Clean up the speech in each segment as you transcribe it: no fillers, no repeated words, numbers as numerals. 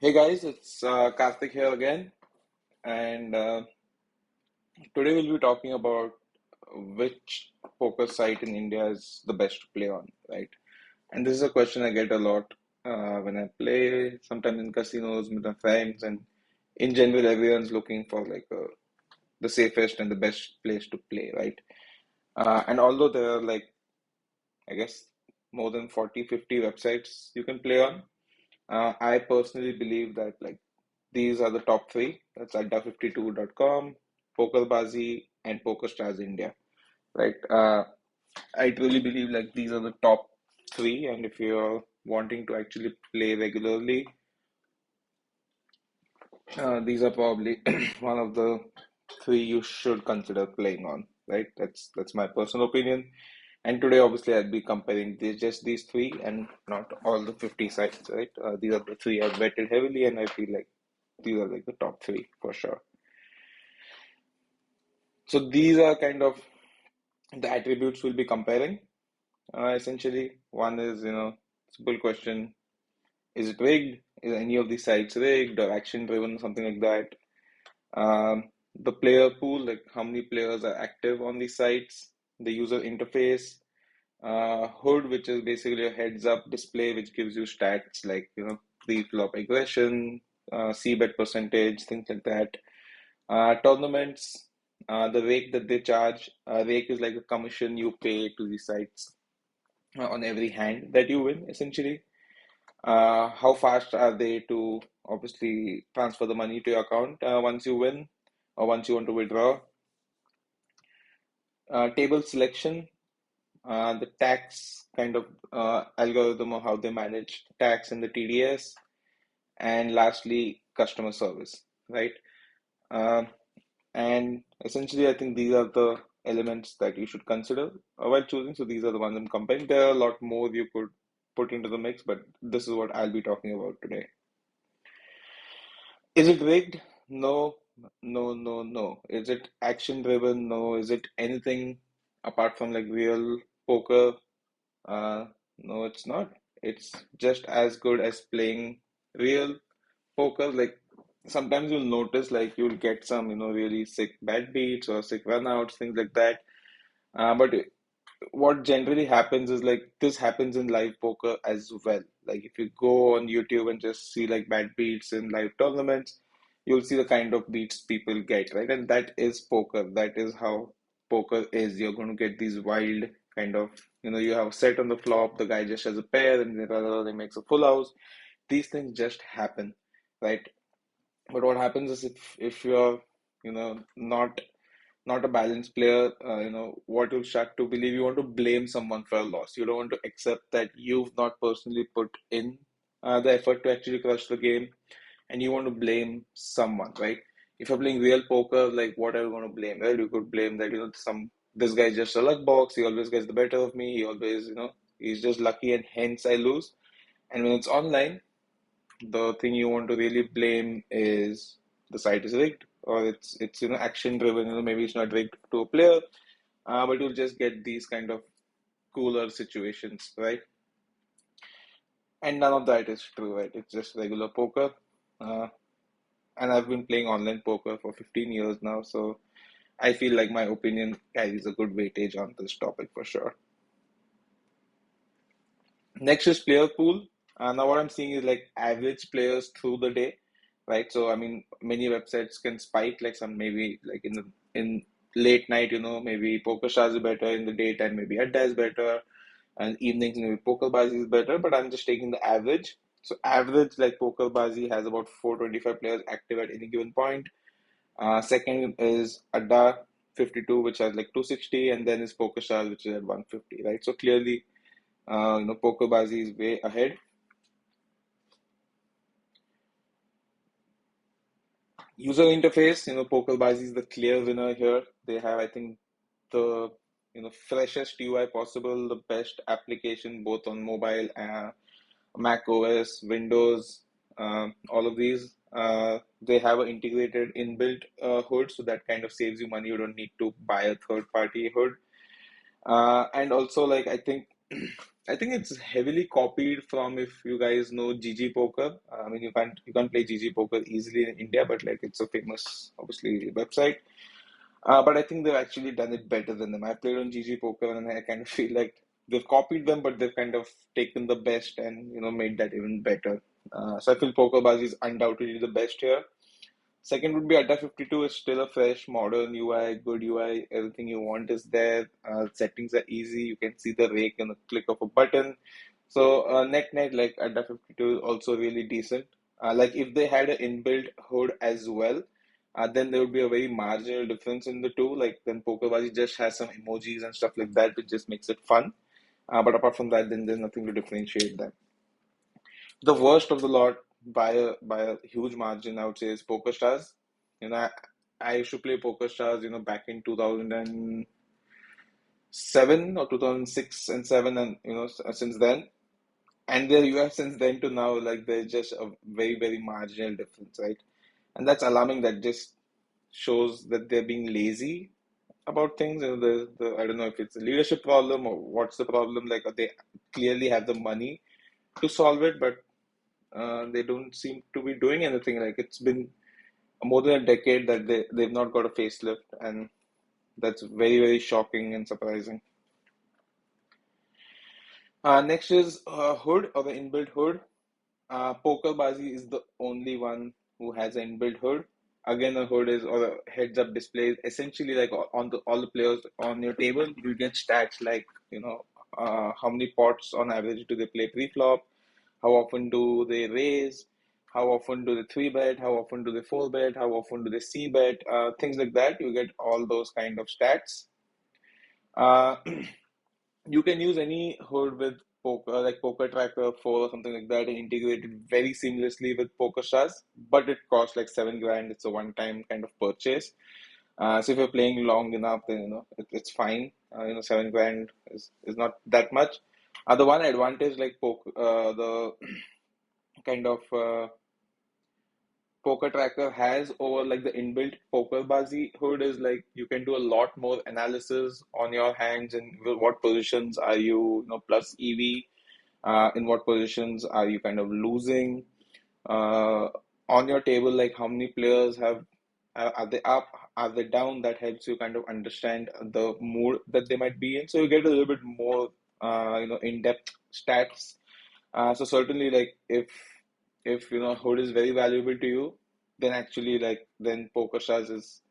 Hey guys, it's Karthik here again, and today we'll be talking about which poker site in India is the best to play on, right? And this is a question I get a lot when I play, sometimes in casinos with my friends, and in general, everyone's looking for the safest and the best place to play, right? And although there are I guess, more than 40, 50 websites you can play on, I personally believe that these are the top three. That's adda52.com, PokerBazi, and PokerStars India. Right? I truly believe these are the top three, and if you're wanting to actually play regularly, these are probably one of the three you should consider playing on. Right? That's my personal opinion. And today, obviously, I'll be comparing just these three and not all the 50 sites. Right? These are the three I've vetted heavily, and I feel like these are the top three for sure. So these are kind of the attributes we'll be comparing. Essentially, one is, simple question: is it rigged? Is any of these sites rigged or action driven, something like that? The player pool, like how many players are active on these sites, the user interface, HUD, which is basically a heads up display, which gives you stats like, pre-flop aggression, c-bet percentage, things like that. Tournaments, the rake that they charge, rake is like a commission you pay to the sites on every hand that you win, essentially. How fast are they to obviously transfer the money to your account once you win or once you want to withdraw? Table selection, the tax kind of algorithm of how they manage tax and the TDS, and lastly, customer service, right? Um, And essentially, I think these are the elements that you should consider while choosing. So these are the ones I'm comparing. There are a lot more you could put into the mix, but this is what I'll be talking about today. Is it rigged? No, no, no, no. Is it action driven? No. Is it anything apart from real poker? Uh, no, it's not. It's just as good as playing real poker. Like sometimes you'll notice you'll get some really sick bad beats or sick runouts, things like that. But what generally happens is this happens in live poker as well. Like if you go on YouTube and just see bad beats in live tournaments, you'll see the kind of beats people get, right? And that is poker. That is how poker is. You're going to get these wild kind of, you have a set on the flop, the guy just has a pair, and then he makes a full house. These things just happen, right? But what happens is if you're, not a balanced player, what you'll start to believe, you want to blame someone for a loss. You don't want to accept that you've not personally put in the effort to actually crush the game, and you want to blame someone, right? If you're playing real poker, what are you going to blame? Well, you could blame that, this guy's just a luck box. He always gets the better of me. He always, he's just lucky and hence I lose. And when it's online, the thing you want to really blame is the site is rigged or it's action driven. Maybe it's not rigged to a player, but you'll just get these kind of cooler situations, right? And none of that is true, right? It's just regular poker. uh, and I've been playing online poker for 15 years now, so I feel like my opinion carries a good weightage on this topic for sure. Next is player pool. Now what I'm seeing is average players through the day, right? So I mean, many websites can spike some maybe in late night, maybe PokerStars is better in the daytime, maybe Adda is better, and evenings maybe PokerBazi is better. But I'm just taking the average. So average PokerBazi has about 425 players active at any given point. Second is Adda 52, which has 260, and then is PokerStars, which is at 150, right? So clearly, PokerBazi is way ahead. User interface, PokerBazi is the clear winner here. They have, I think, the freshest UI possible, the best application both on mobile, Mac OS, Windows, all of these. They have an integrated inbuilt hood, so that kind of saves you money. You don't need to buy a third party hood. And also, I think I think it's heavily copied from, if you guys know GG Poker. I mean, you can't play GG Poker easily in India, but like it's a famous, obviously, website. But I think they've actually done it better than them. I played on GG Poker, and I kind of feel like they've copied them, but they've kind of taken the best and made that even better. So I feel PokerBazi is undoubtedly the best here. Second would be Adda 52 is still a fresh, modern UI, good UI. Everything you want is there. Settings are easy. You can see the rake in a click of a button. So net like Adda 52 is also really decent. Like if they had an inbuilt hood as well, then there would be a very marginal difference in the two. Like then PokerBazi just has some emojis and stuff like that, which just makes it fun. But apart from that, then there's nothing to differentiate them. The worst of the lot by a huge margin, I would say, is PokerStars. You know, I used to play PokerStars, back in 2007 or 2006 and 7, and since then, and the US since then to now, like there's just a very very marginal difference, right? And that's alarming. That just shows that they're being lazy about things. I don't know if it's a leadership problem or what's the problem. Like they clearly have the money to solve it, but they don't seem to be doing anything. Like it's been more than a decade that they've not got a facelift, and that's very very shocking and surprising. Next is hood or the inbuilt hood. PokerBazi is the only one who has an inbuilt hood. Again, a hood is or a heads-up display. Essentially, like on the all the players on your table, you get stats like how many pots on average do they play pre-flop, how often do they raise, how often do they three bet, how often do they four bet, how often do they c bet, things like that. You get all those kind of stats. Uh, you can use any hood with poker, like Poker Tracker 4 or something like that, and integrate it very seamlessly with PokerStars. But it costs like 7 grand. It's a one-time kind of purchase. So if you're playing long enough, then it's fine. 7 grand is not that much. The one advantage, like the kind of Poker Tracker has over like the inbuilt PokerBazi hood is like you can do a lot more analysis on your hands and what positions are you, plus EV, in what positions are you kind of losing, uh, on your table, like how many players are they up, are they down? That helps you kind of understand the mood that they might be in. So you get a little bit more, in-depth stats. So certainly, like if hood is very valuable to you, then actually like then PokerStars is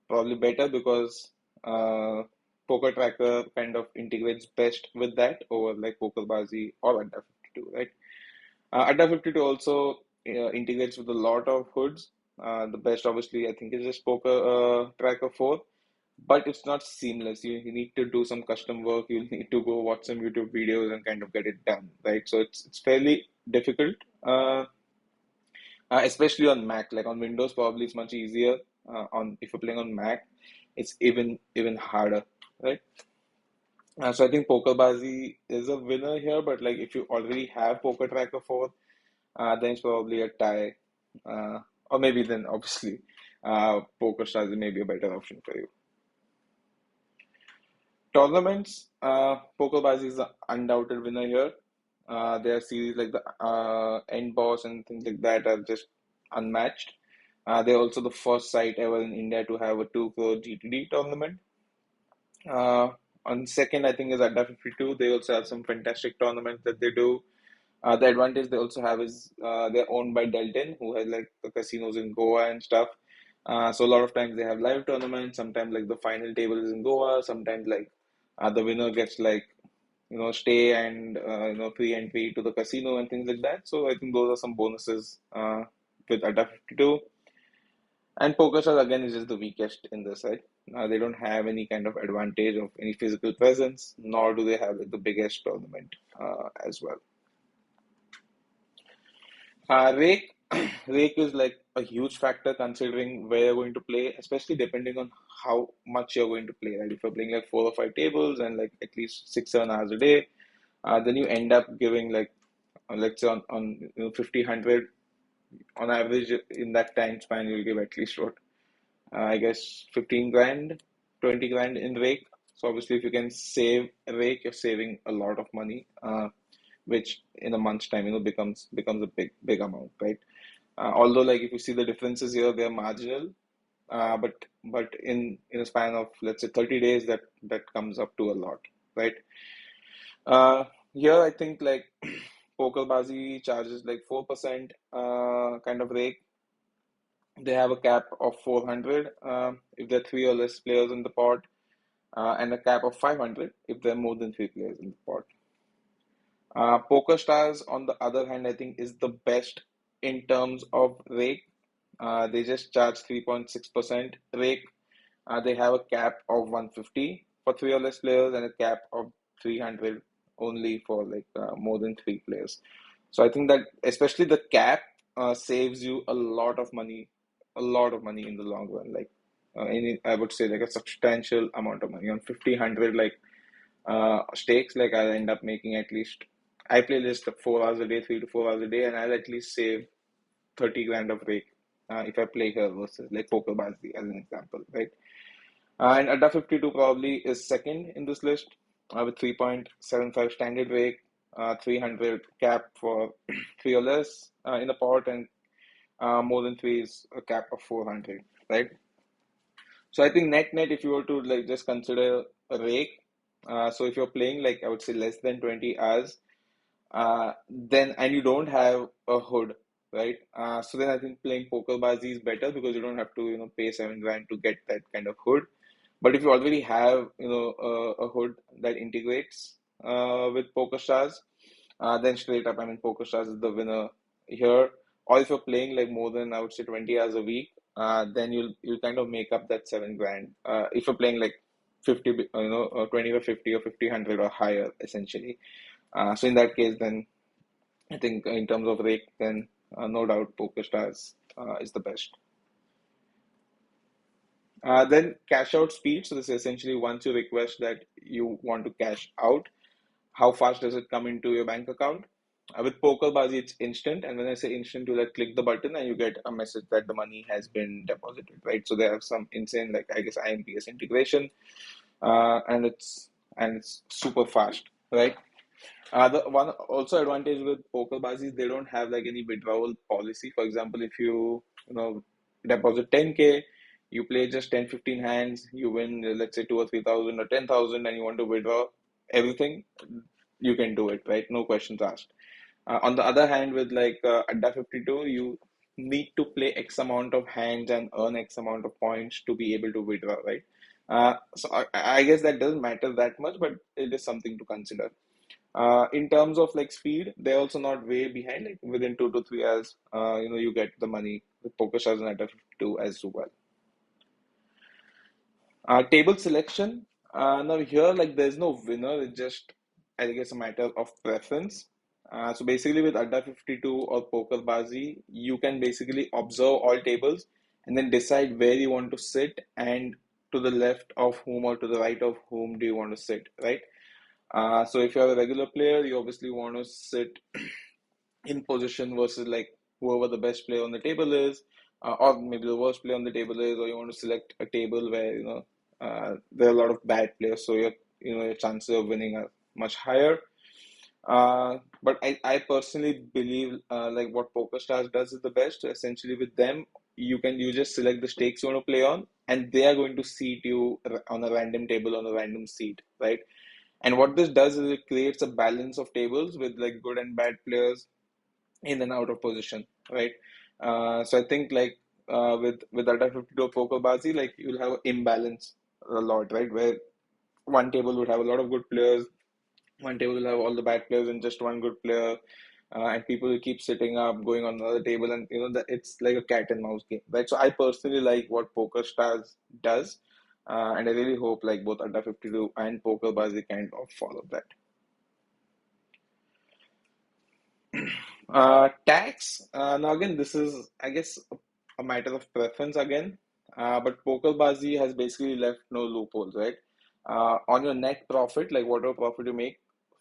probably better because uh, Poker Tracker kind of integrates best with that over like PokerBazi or Adda 52, right? Adda 52 also integrates with a lot of hoods. The best, obviously, I think is just Poker Tracker 4, but it's not seamless. You need to do some custom work. You need to go watch some YouTube videos and kind of get it done, right? So it's fairly difficult, uh, especially on Mac. Like on Windows, probably it's much easier. On if you're playing on Mac, it's even harder, right? So I think PokerBazi is a winner here, but like if you already have Poker Tracker 4, then it's probably a tie. Or maybe then obviously PokerStars may be a better option for you. Tournaments, PokerBazi is the undoubted winner here. Their series like the End Boss and things like that are just unmatched. They're also the first site ever in India to have a 2 crore GTD tournament. Uh, on second, I think is Adda 52. They also have some fantastic tournaments that they do. The advantage they also have is they're owned by Delton, who has like the casinos in Goa and stuff. So a lot of times they have live tournaments. Sometimes like the final table is in Goa. Sometimes like the winner gets like stay and free entry to the casino and things like that. So I think those are some bonuses with Adda 52. And PokerStars again is just the weakest in this side. They don't have any kind of advantage of any physical presence, nor do they have like, the biggest tournament as well. Rake, rake is like a huge factor considering where you're going to play, especially depending on how much you're going to play. Right? If you're playing like 4 or 5 tables and like at least 6, 7 hours a day, then you end up giving like let's say on 50, 100 on average in that time span, you'll give at least what I guess 15 grand, 20 grand in rake. So obviously, if you can save a rake, you're saving a lot of money, which in a month's time, becomes a big amount, right? Although, like if you see the differences here, they're marginal, but in a span of, let's say, 30 days, that comes up to a lot, right? Uh, Here I think like PokerBaazi charges like 4% kind of rake. They have a cap of 400 if there are three or less players in the pot, and a cap of 500 if there are more than three players in the pot. PokerStars, on the other hand, I think is the best in terms of rake. They just charge 3.6% rake. They have a cap of 150 for three or less players and a cap of 300 only for like more than three players. So I think that especially the cap saves you a lot of money in the long run. Like I would say like a substantial amount of money on 50, 100 like stakes. Like I'll end up making at least, I play just 4 hours a day, 3 to 4 hours a day, and I'll at least save 30 grand of rake if I play here versus like PokerBaazi as an example, right? And Adda 52 probably is second in this list with 3.75 standard rate, 300 cap for three or less in the pot, and more than three is a cap of 400, right? So I think net net, if you were to like just consider a rake, so if you're playing like I would say less than 20 hours, then and you don't have a hood, right? So then I think playing PokerBaazi is better because you don't have to pay 7 grand to get that kind of hood. But if you already have, a hood that integrates with PokerStars, then straight up, I mean, PokerStars is the winner here. Or if you're playing like more than, I would say, 20 hours a week, then you'll kind of make up that 7 grand. If you're playing like 50, 20 or 50 or 50, 100 or higher, essentially. So in that case, then I think in terms of rake, then no doubt PokerStars is the best. Then cash out speed. So this is essentially once you request that you want to cash out, how fast does it come into your bank account? With PokerBaazi, it's instant, and when I say instant, you like click the button and you get a message that the money has been deposited, right? So they have some insane, like I guess IMPS integration, and it's super fast, right? The one also advantage with PokerBaazi is they don't have like any withdrawal policy. For example, if you deposit 10K, you play just 10, 15 hands, you win let's say 2 or 3 thousand or 10,000, and you want to withdraw everything, you can do it, right? No questions asked. On the other hand, with like Adda 52, you need to play X amount of hands and earn X amount of points to be able to withdraw, right? So I guess that doesn't matter that much, but it is something to consider. In terms of like speed, they're also not way behind. Like within 2 to 3 hours, you get the money with PokerStars and Adda 52 as well. Table selection. Now here, like there's no winner. It's just, I guess, a matter of preference. So basically, with Adda 52 or PokerBaazi, you can basically observe all tables and then decide where you want to sit and to the left of whom or to the right of whom do you want to sit, right? So if you're a regular player, you obviously want to sit in position versus like whoever the best player on the table is, or maybe the worst player on the table is, or you want to select a table where there are a lot of bad players, so your chances of winning are much higher. But I personally believe like what PokerStars does is the best. Essentially, with them, you just select the stakes you want to play on, and they are going to seat you on a random table on a random seat, right? And what this does is it creates a balance of tables with like good and bad players in and out of position, right? So I think like with Adda 52 PokerBaazi, like you'll have an imbalance a lot, right? Where one table would have a lot of good players, one table will have all the bad players and just one good player, and people will keep sitting up, going on another table, and that it's like a cat and mouse game, right? So I personally like what PokerStars does, and I really hope like both Adda 52 and PokerBaazi kind of follow that. Tax. Now again, this is, I guess, a matter of preference again. But PokerBaazi has basically left no loopholes, right? On your net profit, like whatever profit you make,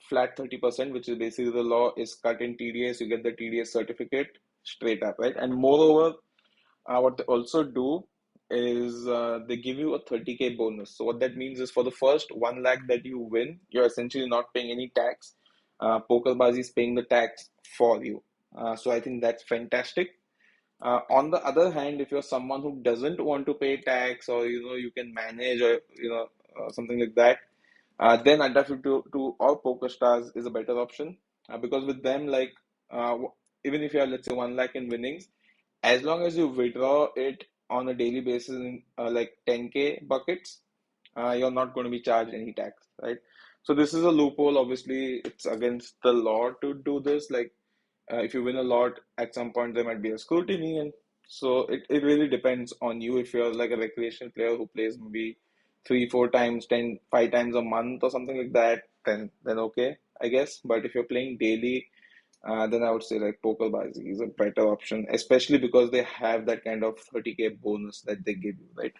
flat 30%, which is basically the law, is cut in TDS. You get the TDS certificate straight up, right? And moreover, what they also do is they give you a 30K bonus. So what that means is for the first 1 lakh that you win, you're essentially not paying any tax. PokerBazi is paying the tax for you. So I think that's fantastic. On the other hand, if you're someone who doesn't want to pay tax, or you can manage, or something like that, then Adda 52 or PokerStars is a better option, because with them, like, even if you have, let's say, 1 lakh in winnings, as long as you withdraw it on a daily basis in like 10K buckets, you're not going to be charged any tax, right? So this is a loophole. Obviously, it's against the law to do this. Like, if you win a lot, at some point there might be a scrutiny, and so it really depends on you. If you're like a recreational player who plays maybe 3, 4 times, 5 times a month or something like that, then okay, I guess. But if you're playing daily, then I would say like PokerBazi is a better option, especially because they have that kind of 30K bonus that they give you, right?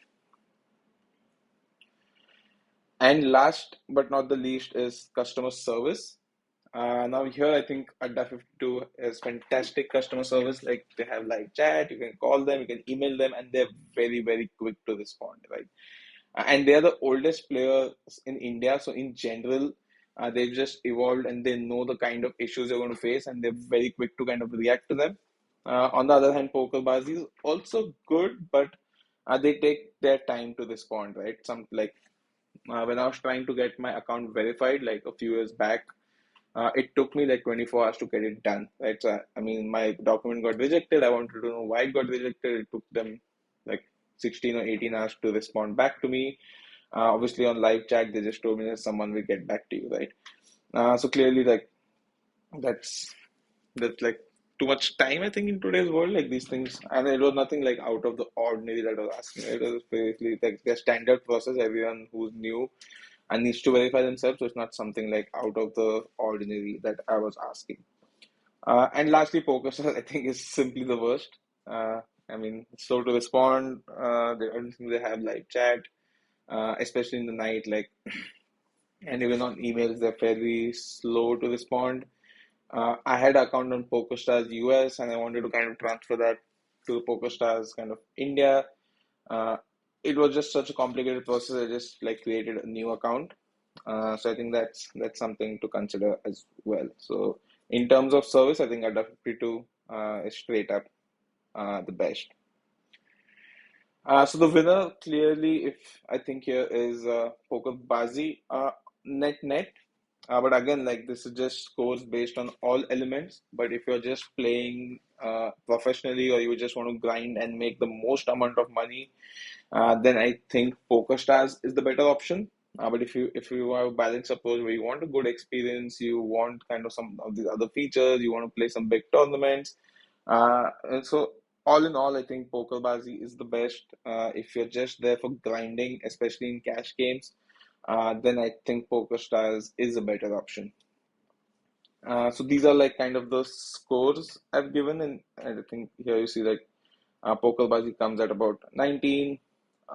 And last but not the least is customer service. Now here I think Adda 52 is fantastic customer service. Like, they have live chat, you can call them, you can email them, and they're very, very quick to respond, right? And they are the oldest players in India, so in general, they've just evolved and they know the kind of issues you're going to face, and they're very quick to kind of react to them. On the other hand, PokerBazi is also good, but they take their time to respond, right? Some like when I was trying to get my account verified like a few years back, it took me like 24 hours to get it done, right? So, I mean, my document got rejected. I wanted to know why it got rejected. It took them like 16 or 18 hours to respond back to me. Obviously, on live chat, they just told me that someone will get back to you, right? So clearly, like, that's that's like too much time, I think, in today's world, like these things. And it was nothing like out of the ordinary that I was asking. Right? It was basically like their standard process. Everyone who's new and needs to verify themselves. So it's not something like out of the ordinary that I was asking. And lastly, PokerStars, I think, is simply the worst. I mean, it's slow to respond. I don't think they have live chat, especially in the night. Like, and even on emails, they're fairly slow to respond. I had an account on PokerStars US, and I wanted to kind of transfer that to PokerStars kind of India. Uh, it was just such a complicated process. I just like created a new account. So I think that's something to consider as well. So in terms of service, I think Adda 52 is straight up the best. So the winner clearly, if I think here, is PokerBazi, net net. But again, like, this is just scores based on all elements. But if you're just playing professionally, or you just want to grind and make the most amount of money, then I think PokerStars is the better option. But if you have a balanced approach where you want a good experience, you want kind of some of these other features, you want to play some big tournaments, and so all in all, I think PokerBazi is the best. If you're just there for grinding, especially in cash games, then I think PokerStars is a better option. So these are like kind of the scores I've given, and I think here you see like PokerBazi comes at about 19,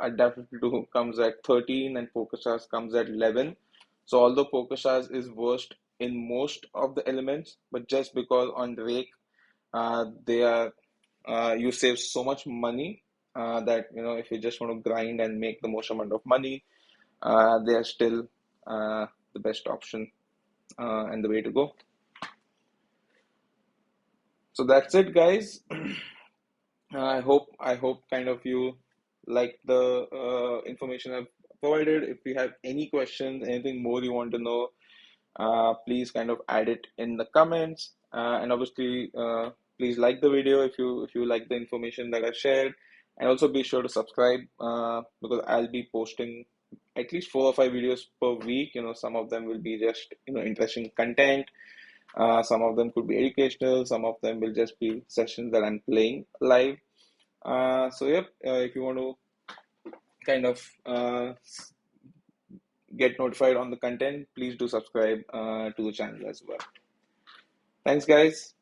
Adda 52 comes at 13, and PokerStars comes at 11. So although PokerStars is worst in most of the elements, but just because on Rake they are you save so much money that if you just want to grind and make the most amount of money, they are still the best option and the way to go. So that's it, guys. I hope kind of you like the information I've provided. If you have any questions, anything more you want to know, please kind of add it in the comments. And obviously, please like the video if you like the information that I shared, and also be sure to subscribe because I'll be posting at least 4 or 5 videos per week. Some of them will be just interesting content. Some of them could be educational. Some of them will just be sessions that I'm playing live. So yep, if you want to kind of get notified on the content, please do subscribe to the channel as well. Thanks, guys.